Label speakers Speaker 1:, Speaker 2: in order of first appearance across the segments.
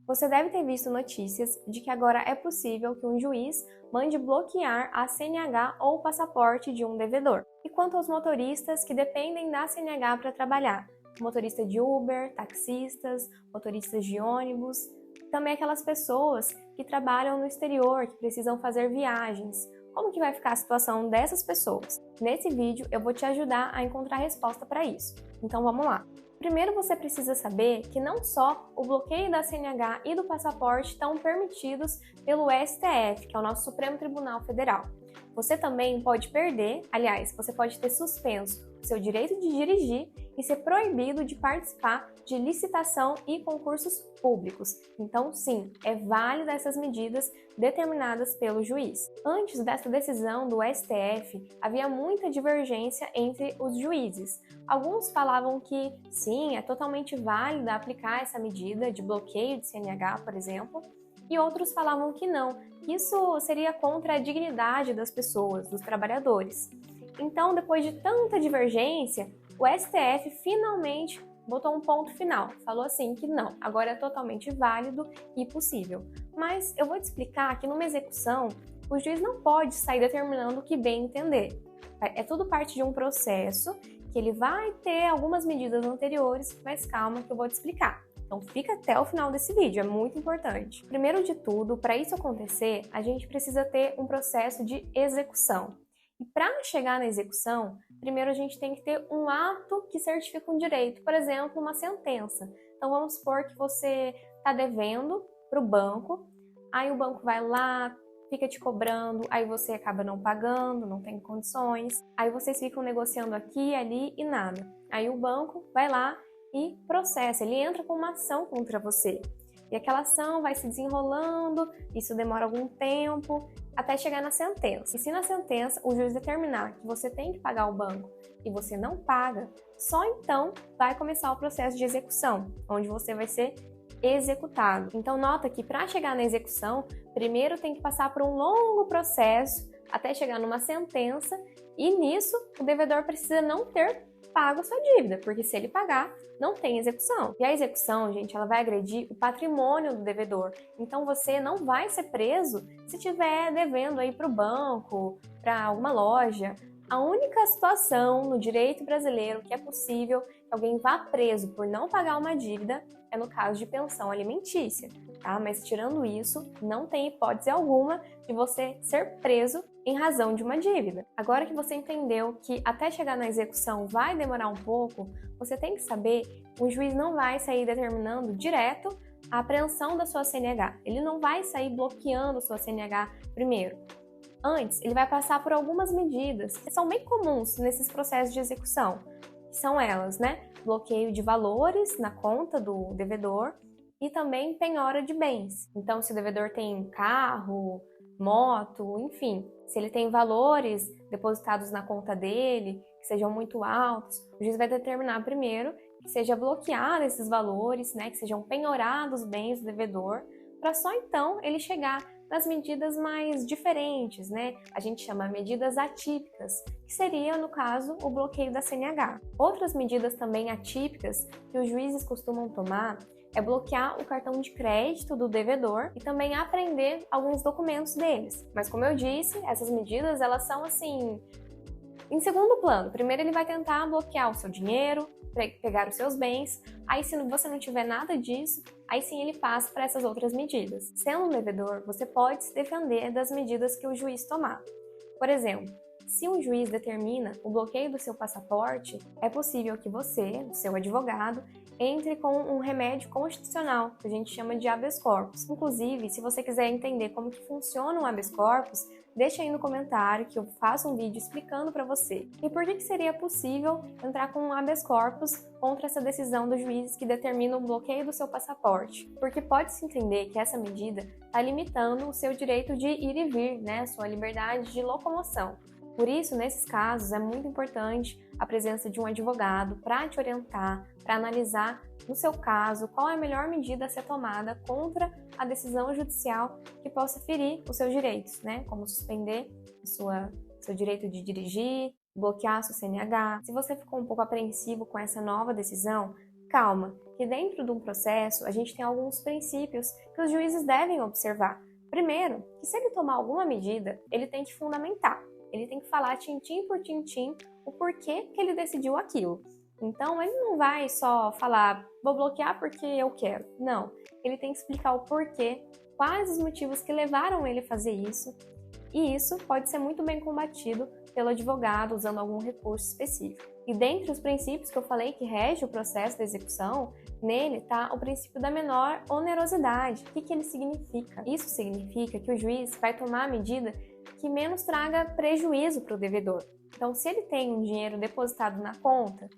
Speaker 1: Você deve ter visto notícias de que agora é possível que um juiz mande bloquear a CNH ou o passaporte de um devedor. E quanto aos motoristas que dependem da CNH para trabalhar, motorista de Uber, taxistas, motoristas de ônibus, também aquelas pessoas que trabalham no exterior, que precisam fazer viagens. Como que vai ficar a situação dessas pessoas? Nesse vídeo eu vou te ajudar a encontrar a resposta para isso. Então vamos lá! Primeiro você precisa saber que não só o bloqueio da CNH e do passaporte estão permitidos pelo STF, que é o nosso Supremo Tribunal Federal. Você também pode perder, aliás, você pode ter suspenso o seu direito de dirigir e ser proibido de participar de licitação e concursos públicos. Então, sim, é válida essas medidas determinadas pelo juiz. Antes dessa decisão do STF, havia muita divergência entre os juízes. Alguns falavam que, sim, é totalmente válida aplicar essa medida de bloqueio de CNH, por exemplo, e outros falavam que não, que isso seria contra a dignidade das pessoas, dos trabalhadores. Então, depois de tanta divergência, o STF finalmente botou um ponto final, falou assim que não, agora é totalmente válido e possível. Mas eu vou te explicar que numa execução, o juiz não pode sair determinando o que bem entender. É tudo parte de um processo que ele vai ter algumas medidas anteriores, mas calma que eu vou te explicar. Então fica até o final desse vídeo, é muito importante. Primeiro de tudo, para isso acontecer, a gente precisa ter um processo de execução. E para chegar na execução, primeiro a gente tem que ter um ato que certifica um direito, por exemplo, uma sentença. Então vamos supor que você está devendo para o banco, aí o banco vai lá, fica te cobrando, aí você acaba não pagando, não tem condições, aí vocês ficam negociando aqui, ali e nada. Aí o banco vai lá e processa, ele entra com uma ação contra você. E aquela ação vai se desenrolando, isso demora algum tempo, até chegar na sentença. E se na sentença o juiz determinar que você tem que pagar o banco e você não paga, só então vai começar o processo de execução, onde você vai ser executado. Então nota que para chegar na execução, primeiro tem que passar por um longo processo até chegar numa sentença e nisso o devedor precisa não ter pago a sua dívida, porque se ele pagar, não tem execução. E a execução, gente, ela vai agredir o patrimônio do devedor. Então você não vai ser preso se estiver devendo aí para o banco, para alguma loja. A única situação no direito brasileiro que é possível que alguém vá preso por não pagar uma dívida é no caso de pensão alimentícia, tá? Mas tirando isso, não tem hipótese alguma de você ser preso em razão de uma dívida. Agora que você entendeu que até chegar na execução vai demorar um pouco, você tem que saber que o juiz não vai sair determinando direto a apreensão da sua CNH. Ele não vai sair bloqueando a sua CNH primeiro. Antes, ele vai passar por algumas medidas que são bem comuns nesses processos de execução. Que são elas, né? Bloqueio de valores na conta do devedor e também penhora de bens. Então, se o devedor tem carro, moto, enfim, se ele tem valores depositados na conta dele que sejam muito altos, o juiz vai determinar primeiro que seja bloqueado esses valores, né? Que sejam penhorados os bens do devedor, para só então ele chegar nas medidas mais diferentes, né? A gente chama medidas atípicas, que seria, no caso, o bloqueio da CNH. Outras medidas também atípicas que os juízes costumam tomar é bloquear o cartão de crédito do devedor e também apreender alguns documentos deles. Mas como eu disse, essas medidas elas são assim, em segundo plano. Primeiro ele vai tentar bloquear o seu dinheiro, pegar os seus bens, aí se você não tiver nada disso, aí sim ele passa para essas outras medidas. Sendo um devedor, você pode se defender das medidas que o juiz tomar. Por exemplo, se um juiz determina o bloqueio do seu passaporte, é possível que você, o seu advogado, entre com um remédio constitucional, que a gente chama de habeas corpus. Inclusive, se você quiser entender como que funciona o habeas corpus, deixa aí no comentário que eu faço um vídeo explicando para você. E por que seria possível entrar com um habeas corpus contra essa decisão do juiz que determina o bloqueio do seu passaporte? Porque pode-se entender que essa medida está limitando o seu direito de ir e vir, né, sua liberdade de locomoção. Por isso, nesses casos, é muito importante a presença de um advogado para te orientar, para analisar, no seu caso, qual é a melhor medida a ser tomada contra a decisão judicial que possa ferir os seus direitos, né? Como suspender seu direito de dirigir, bloquear a sua CNH. Se você ficou um pouco apreensivo com essa nova decisão, calma, que dentro de um processo a gente tem alguns princípios que os juízes devem observar. Primeiro, que se ele tomar alguma medida, ele tem que fundamentar. Ele tem que falar tintim por tintim o porquê que ele decidiu aquilo. Então, ele não vai só falar, vou bloquear porque eu quero. Não, ele tem que explicar o porquê, quais os motivos que levaram ele a fazer isso. E isso pode ser muito bem combatido pelo advogado usando algum recurso específico. E dentre os princípios que eu falei que rege o processo da execução, nele está o princípio da menor onerosidade. O que ele significa? Isso significa que o juiz vai tomar a medida que menos traga prejuízo para o devedor. Então, se ele tem um dinheiro depositado na conta,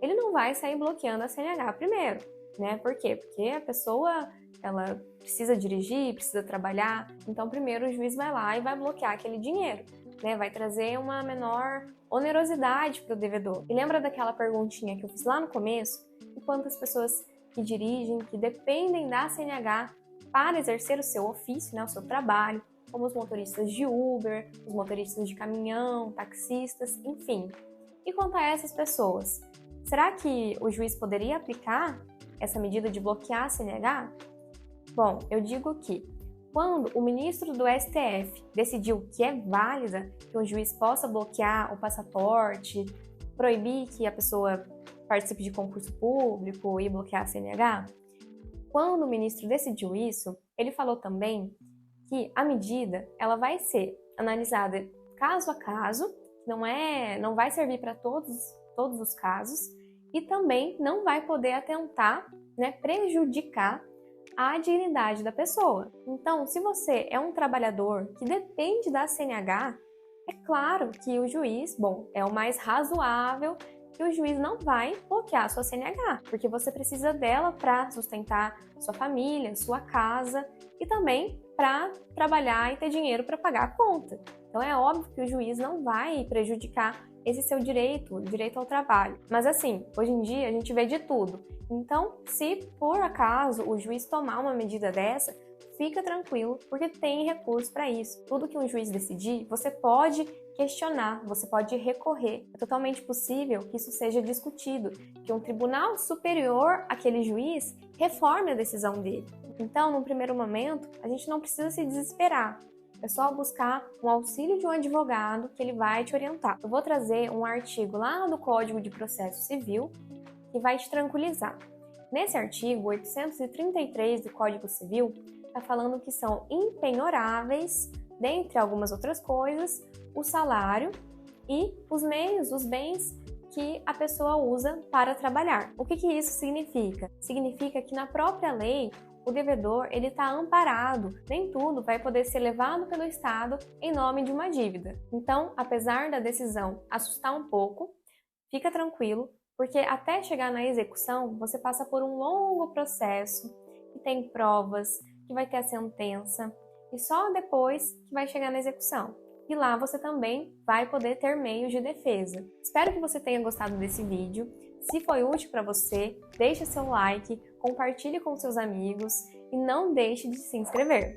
Speaker 1: ele não vai sair bloqueando a CNH primeiro, né? Por quê? Porque a pessoa, ela precisa dirigir, precisa trabalhar, então primeiro o juiz vai lá e vai bloquear aquele dinheiro, né? Vai trazer uma menor onerosidade para o devedor. E lembra daquela perguntinha que eu fiz lá no começo? De quantas pessoas que dirigem, que dependem da CNH para exercer o seu ofício, né? O seu trabalho, como os motoristas de Uber, os motoristas de caminhão, taxistas, enfim. E quanto a essas pessoas, será que o juiz poderia aplicar essa medida de bloquear a CNH? Bom, eu digo que quando o ministro do STF decidiu que é válida que o juiz possa bloquear o passaporte, proibir que a pessoa participe de concurso público e bloquear a CNH, quando o ministro decidiu isso, ele falou também que a medida ela vai ser analisada caso a caso, não vai servir para todos os casos e também não vai poder atentar, né, prejudicar a dignidade da pessoa. Então, se você é um trabalhador que depende da CNH, é claro que o juiz, é o mais razoável que o juiz não vai bloquear a sua CNH, porque você precisa dela para sustentar sua família, sua casa e também para trabalhar e ter dinheiro para pagar a conta. Então é óbvio que o juiz não vai prejudicar esse seu direito, o direito ao trabalho. Mas assim, hoje em dia a gente vê de tudo. Então, se por acaso o juiz tomar uma medida dessa, fica tranquilo, porque tem recurso para isso. Tudo que um juiz decidir, você pode questionar, você pode recorrer. É totalmente possível que isso seja discutido, que um tribunal superior àquele juiz reforme a decisão dele. Então, num primeiro momento, a gente não precisa se desesperar. É só buscar um auxílio de um advogado que ele vai te orientar. Eu vou trazer um artigo lá do Código de Processo Civil que vai te tranquilizar. Nesse artigo 833 do Código Civil, está falando que são impenhoráveis, dentre algumas outras coisas, o salário e os meios, os bens que a pessoa usa para trabalhar. O que isso significa? Significa que na própria lei, o devedor ele está amparado, nem tudo vai poder ser levado pelo Estado em nome de uma dívida. Então, apesar da decisão assustar um pouco, fica tranquilo, porque até chegar na execução, você passa por um longo processo, que tem provas, que vai ter a sentença, e só depois que vai chegar na execução. E lá você também vai poder ter meios de defesa. Espero que você tenha gostado desse vídeo. Se foi útil para você, deixe seu like, compartilhe com seus amigos e não deixe de se inscrever.